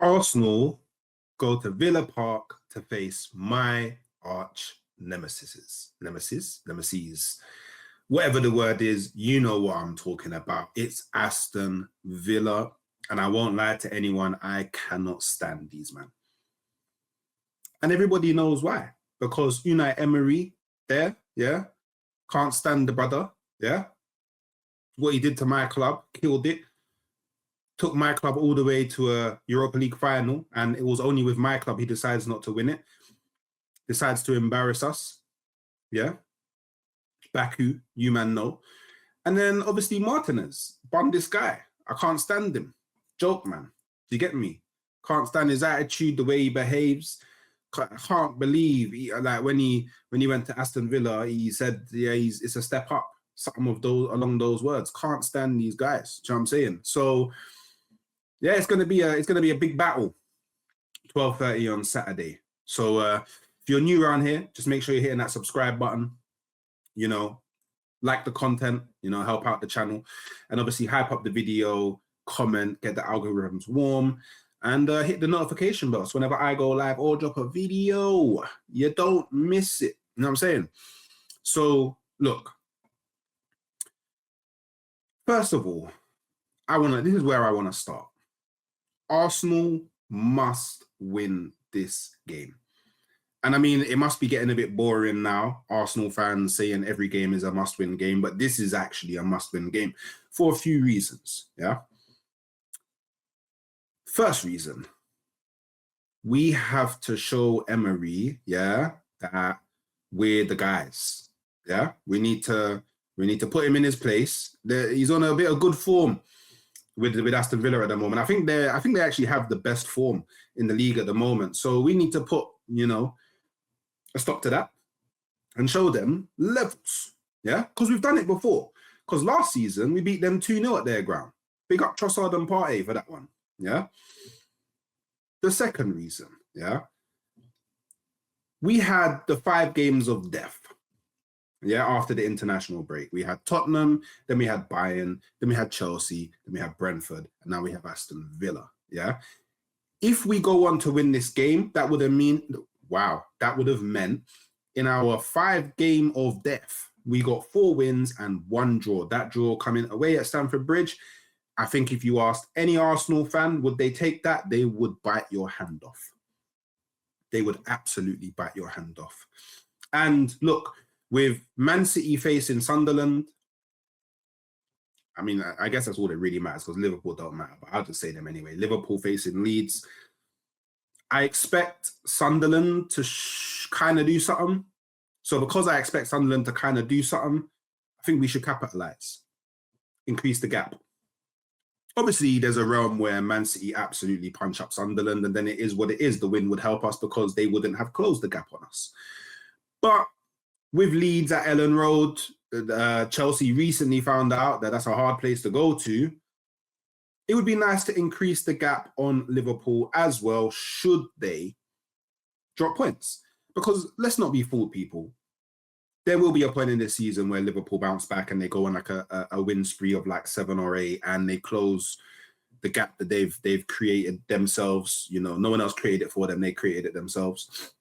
Arsenal go to Villa Park to face my arch nemesis, whatever the word is, you know what I'm talking about. It's Aston Villa. And I won't lie to anyone, I cannot stand these, man. And everybody knows why. Because Unai Emery there, yeah, can't stand the brother, yeah. What he did to my club, killed it. Took my club all the way to a Europa League final, and it was only with my club he decides not to win it. Decides to embarrass us, yeah. Baku, you man know. And then obviously Martinez, bum this guy. I can't stand him. Joke, man. Do you get me? Can't stand his attitude, the way he behaves. Can't believe like when he went to Aston Villa, he said, yeah, it's a step up. Something of those along those words. Can't stand these guys. Do you know what I'm saying? So yeah, it's gonna be a big battle. 12:30 on Saturday. So if you're new around here, just make sure you're hitting that subscribe button. You know, like the content. You know, help out the channel, and obviously hype up the video, comment, get the algorithms warm, and hit the notification bell. So whenever I go live or drop a video, you don't miss it. You know what I'm saying? So look. First of all, this is where I want to start. Arsenal must win this game. And I mean, it must be getting a bit boring now, Arsenal fans saying every game is a must-win game, but this is actually a must-win game for a few reasons, yeah? First reason, we have to show Emery, yeah, that we're the guys, yeah? We need to put him in his place. He's on a bit of good form with Aston Villa at the moment. I think they actually have the best form in the league at the moment. So we need to put, you know, a stop to that and show them levels. Yeah, because we've done it before. Because last season we beat them 2-0 at their ground. Big up Trossard and Partey for that one. Yeah. The second reason, yeah, we had the 5 games of death. Yeah, after the international break, we had Tottenham, then we had Bayern, then we had Chelsea, then we had Brentford, and now we have Aston Villa. Yeah, if we go on to win this game, that would have meant in our 5 game of death, we got 4 wins and 1 draw. That draw coming away at Stamford Bridge. I think if you asked any Arsenal fan, would they take that? They would bite your hand off. They would absolutely bite your hand off. And look, with Man City facing Sunderland, I mean, I guess that's all that really matters because Liverpool don't matter, but I'll just say them anyway. Liverpool facing Leeds. I expect Sunderland to kind of do something. So because I expect Sunderland to kind of do something, I think we should capitalise, increase the gap. Obviously, there's a realm where Man City absolutely punch up Sunderland, and then it is what it is. The win would help us because they wouldn't have closed the gap on us. But with Leeds at Ellen Road, Chelsea recently found out that that's a hard place to go to. It would be nice to increase the gap on Liverpool as well, should they drop points. Because let's not be fooled, people. There will be a point in this season where Liverpool bounce back and they go on like a win spree of like 7 or 8 and they close the gap that they've created themselves. You know, no one else created it for them. They created it themselves.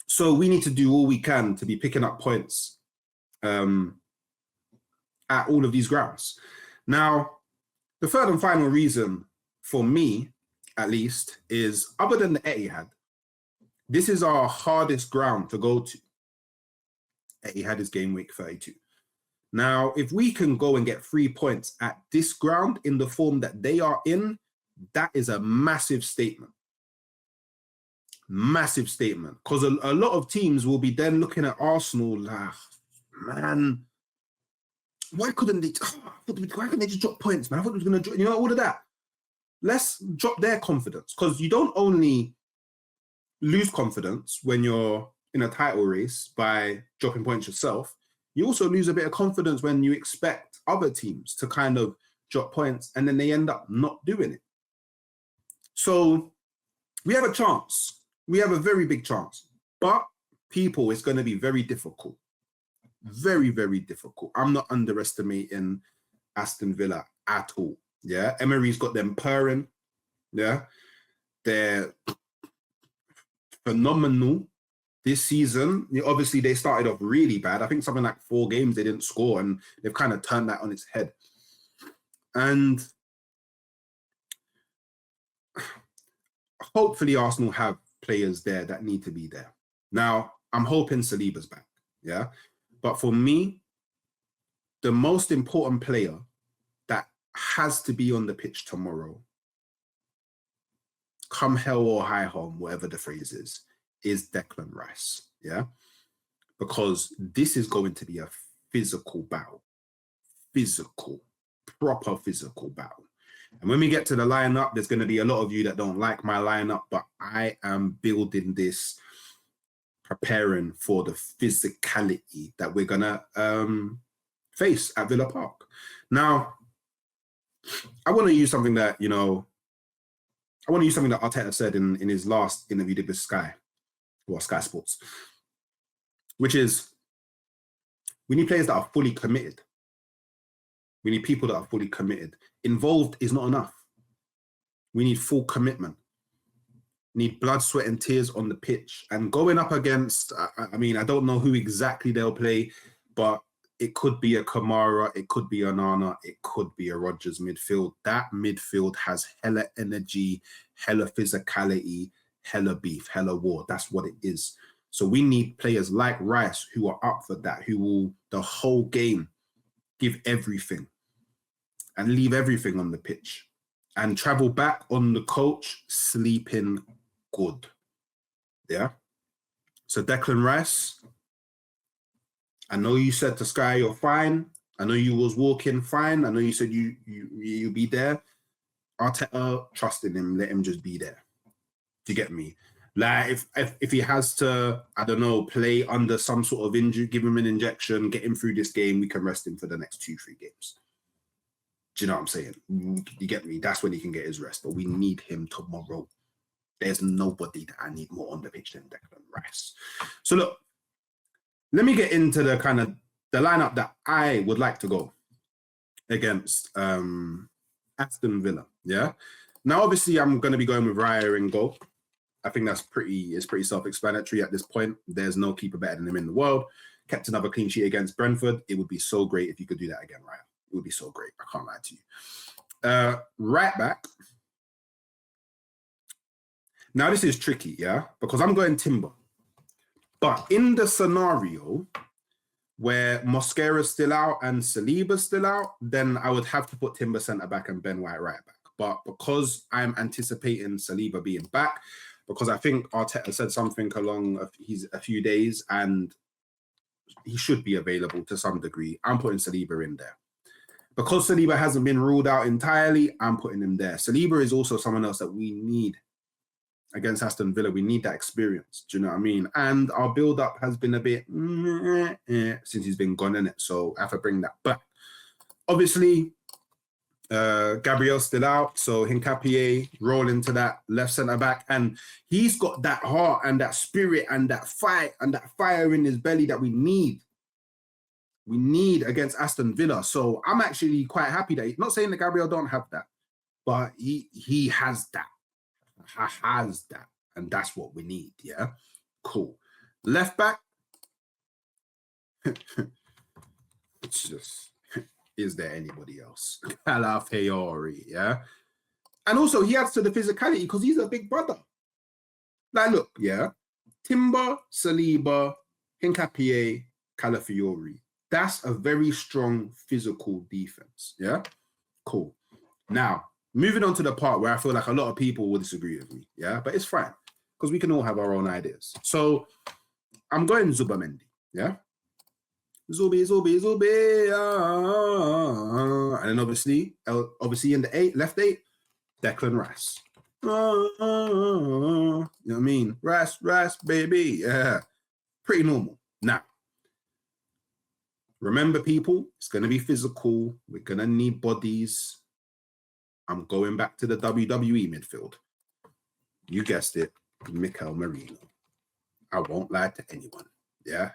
So we need to do all we can to be picking up points at all of these grounds. Now, the third and final reason for me, at least, is other than the Etihad, this is our hardest ground to go to. Etihad is game week 32. Now, if we can go and get 3 points at this ground in the form that they are in, that is a massive statement. Massive statement. Because a lot of teams will be then looking at Arsenal like, man, why couldn't they just drop points, man? I thought it was going to drop, you know, all of that. Let's drop their confidence. Because you don't only lose confidence when you're in a title race by dropping points yourself, you also lose a bit of confidence when you expect other teams to kind of drop points and then they end up not doing it. So we have a chance. We have a very big chance. But people, it's going to be very difficult. Very, very difficult. I'm not underestimating Aston Villa at all. Yeah. Emery's got them purring. Yeah. They're phenomenal this season. Obviously, they started off really bad. I think something like 4 games they didn't score, and they've kind of turned that on its head. And hopefully Arsenal have players there that need to be there. Now, I'm hoping Saliba's back, yeah? But for me, the most important player that has to be on the pitch tomorrow, come hell or high home, whatever the phrase is Declan Rice, yeah? Because this is going to be a physical battle. Proper physical battle. And when we get to the lineup, there's going to be a lot of you that don't like my lineup, but I am building this, preparing for the physicality that we're going to face at Villa Park. Now, I want to use something that, Arteta said in his last interview with Sky Sports, which is, we need players that are fully committed. We need people that are fully committed. Involved is not enough. We need full commitment. We need blood, sweat, and tears on the pitch. And going up against, I don't know who exactly they'll play, but it could be a Kamara, it could be a Nana, it could be a Rodgers midfield. That midfield has hella energy, hella physicality, hella beef, hella war. That's what it is. So we need players like Rice who are up for that, who will, the whole game, give everything and leave everything on the pitch and travel back on the coach sleeping good. Yeah? So Declan Rice, I know you said to Sky you're fine. I know you was walking fine. I know you said you'll be there. Arteta, trust in him, let him just be there. Do you get me? Like if he has to, I don't know, play under some sort of injury, give him an injection, get him through this game, we can rest him for the next 2-3 games. Do you know what I'm saying? You get me? That's when he can get his rest. But we need him tomorrow. There's nobody that I need more on the pitch than Declan Rice. So look, let me get into the lineup that I would like to go against Aston Villa. Yeah. Now, obviously, I'm going to be going with Raya in goal. I think it's pretty self-explanatory at this point. There's no keeper better than him in the world. Kept another clean sheet against Brentford. It would be so great if you could do that again, Raya. It would be so great. I can't lie to you. Right back. Now, this is tricky, yeah? Because I'm going Timber. But in the scenario where Mosquera's still out and Saliba's still out, then I would have to put Timber centre-back and Ben White right back. But because I'm anticipating Saliba being back, because I think Arteta said something along a few days and he should be available to some degree, I'm putting Saliba in there. Because Saliba hasn't been ruled out entirely, I'm putting him there. Saliba is also someone else that we need against Aston Villa. We need that experience. Do you know what I mean? And our build-up has been a bit since he's been gone, innit? So I have to bring that back. Obviously, Gabriel's still out, so Hincapié roll into that left centre-back. And he's got that heart and that spirit and that fight and that fire in his belly that we need. We need against Aston Villa. So I'm actually quite happy that, not saying that Gabriel don't have that, but he has that. Has that. And that's what we need, yeah? Cool. Left back. It's just, is there anybody else? Calafiori, yeah? And also, he adds to the physicality because he's a big brother. Like, look, yeah? Timber, Saliba, Hincapié, Calafiori. That's a very strong physical defense, yeah? Cool. Now, moving on to the part where I feel like a lot of people will disagree with me, yeah? But it's fine, because we can all have our own ideas. So, I'm going Zubamendi, yeah? Zubi. And then obviously in the left eight, Declan Rice. You know what I mean? Rice, baby. Yeah. Pretty normal. Now, remember, people, it's going to be physical. We're going to need bodies. I'm going back to the WWE midfield. You guessed it, Mikel Merino. I won't lie to anyone. Yeah?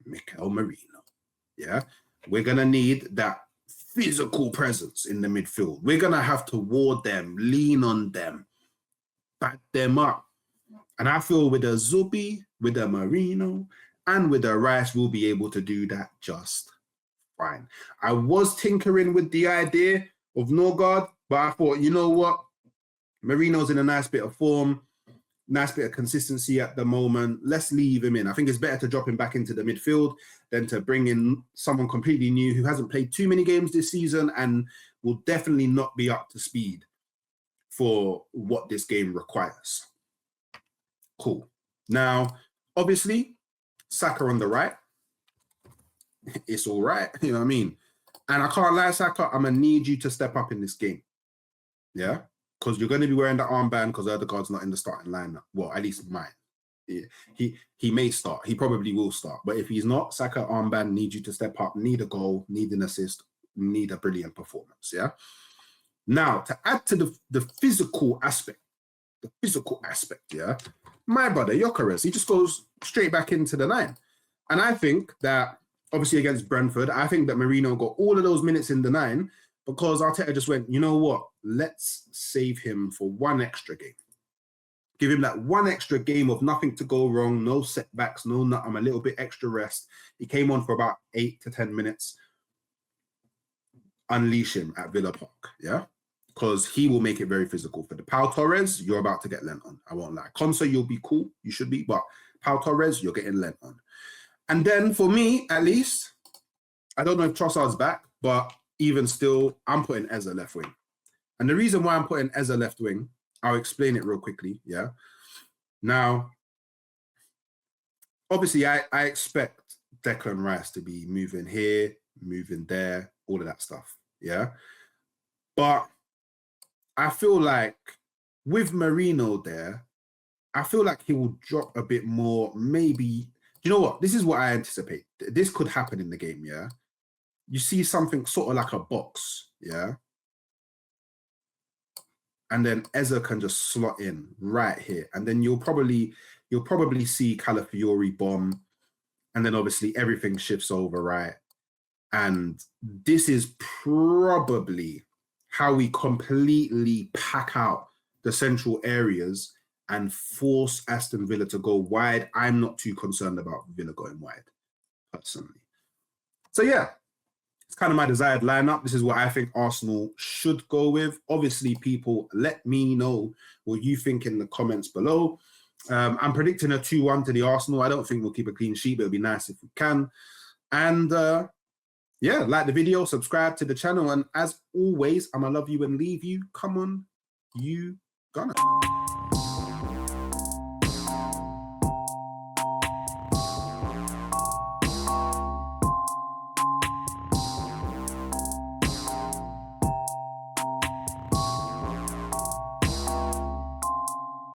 Mikel Merino. Yeah? We're going to need that physical presence in the midfield. We're going to have to ward them, lean on them, back them up. And I feel with a Zubi, with a Marino, and with a Rice, we'll be able to do that just fine. I was tinkering with the idea of Norgard, but I thought, you know what? Marino's in a nice bit of form, nice bit of consistency at the moment. Let's leave him in. I think it's better to drop him back into the midfield than to bring in someone completely new who hasn't played too many games this season and will definitely not be up to speed for what this game requires. Cool. Now, obviously, Saka on the right. It's all right. You know what I mean? And I can't lie, Saka, I'm going to need you to step up in this game. Yeah? Because you're going to be wearing the armband because Odegaard's not in the starting lineup. Well, at least mine. Yeah. He may start. He probably will start. But if he's not, Saka armband needs you to step up, need a goal, need an assist, need a brilliant performance. Yeah? Now, to add to the physical aspect, yeah, my brother, Gyokeres, he just goes straight back into the line. And I think that, obviously against Brentford, I think that Marino got all of those minutes in the 9 because Arteta just went, you know what, let's save him for one extra game. Give him that one extra game of nothing to go wrong, no setbacks, no nothing, a little bit extra rest. He came on for about 8 to 10 minutes. Unleash him at Villa Park, yeah? Because he will make it very physical. For the Pau Torres, you're about to get lent on. I won't lie. Conso, you'll be cool. You should be. But Pau Torres, you're getting lent on. And then for me, at least, I don't know if Trossard's back, but even still, I'm putting Eze left wing. And the reason why I'm putting Eze left wing, I'll explain it real quickly, yeah? Now, obviously, I expect Declan Rice to be moving here, moving there, all of that stuff, yeah? But I feel like with Marino there, I feel like he will drop a bit more, maybe. You know what? This is what I anticipate. This could happen in the game, yeah? You see something sort of like a box, yeah? And then Eze can just slot in right here. And then you'll probably see Calafiori bomb. And then obviously everything shifts over, right? And this is probably how we completely pack out the central areas and force Aston Villa to go wide. I'm not too concerned about Villa going wide, personally. So yeah, it's kind of my desired lineup. This is what I think Arsenal should go with. Obviously, people, let me know what you think in the comments below. I'm predicting a 2-1 to the Arsenal. I don't think we'll keep a clean sheet, but it'd be nice if we can. And yeah, like the video, subscribe to the channel. And as always, I'm going to love you and leave you. Come on, you gonna.